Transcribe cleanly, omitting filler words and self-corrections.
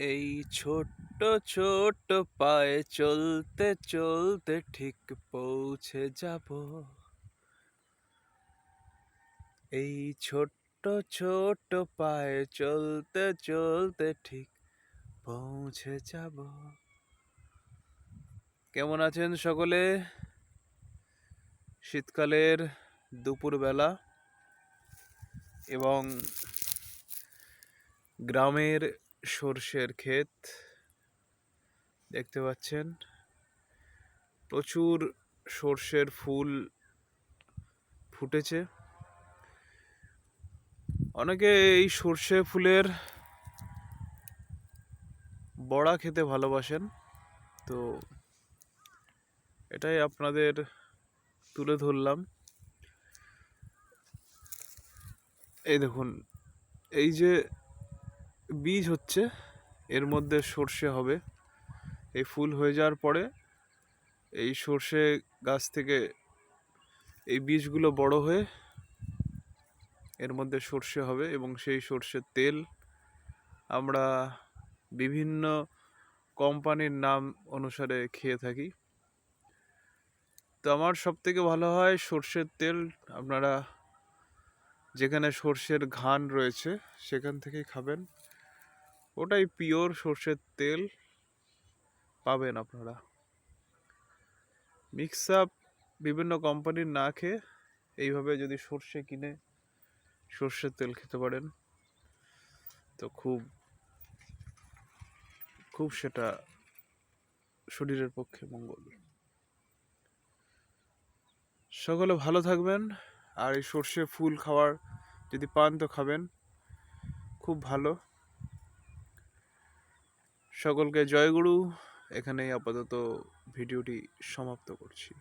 এই ছোট্ট ছোট্ট পায়ে চলতে চলতে ঠিক পৌঁছে যাব। এই ছোট্ট ছোট্ট পায়ে চলতে চলতে ঠিক পৌঁছে যাব। কেমন আছেন সকলে? শীতকালের দুপুরবেলা এবং গ্রামের সর্ষের ক্ষেত দেখতে পাচ্ছেন। প্রচুর সর্ষের ফুল ফুটেছে। অনেকে এই সর্ষে ফুলের বড়া খেতে ভালোবাসেন, তো এটাই আপনাদের তুলে ধরলাম। এই দেখুন, এই যে বীজ হচ্ছে, এর মধ্যে সর্ষে হবে। এই ফুল হয়ে যাওয়ার পরে এই সর্ষে গাছ থেকে এই বীজগুলো বড় হয়ে এর মধ্যে সর্ষে হবে এবং সেই সর্ষের তেল আমরা বিভিন্ন কোম্পানির নাম অনুসারে খেয়ে থাকি। তো আমার সব থেকে ভালো হয় সর্ষের তেল। আপনারা যেখানে সর্ষের ঘান রয়েছে সেখান থেকেই খাবেন, ওটাই পিওর সর্ষের তেল পাবেন আপনারা। মিক্স আপ বিভিন্ন কোম্পানির না খেয়ে এইভাবে যদি সর্ষে কিনে সর্ষের তেল খেতে পারেন তো খুব খুব সেটা শরীরের পক্ষে মঙ্গল। সকলে ভালো থাকবেন, আর এই সর্ষে ফুল খাওয়ার যদি পান তো খাবেন, খুব ভালো। সকলকে জয়গুরু। এখানেই আপাতত ভিডিওটি সমাপ্ত করছি।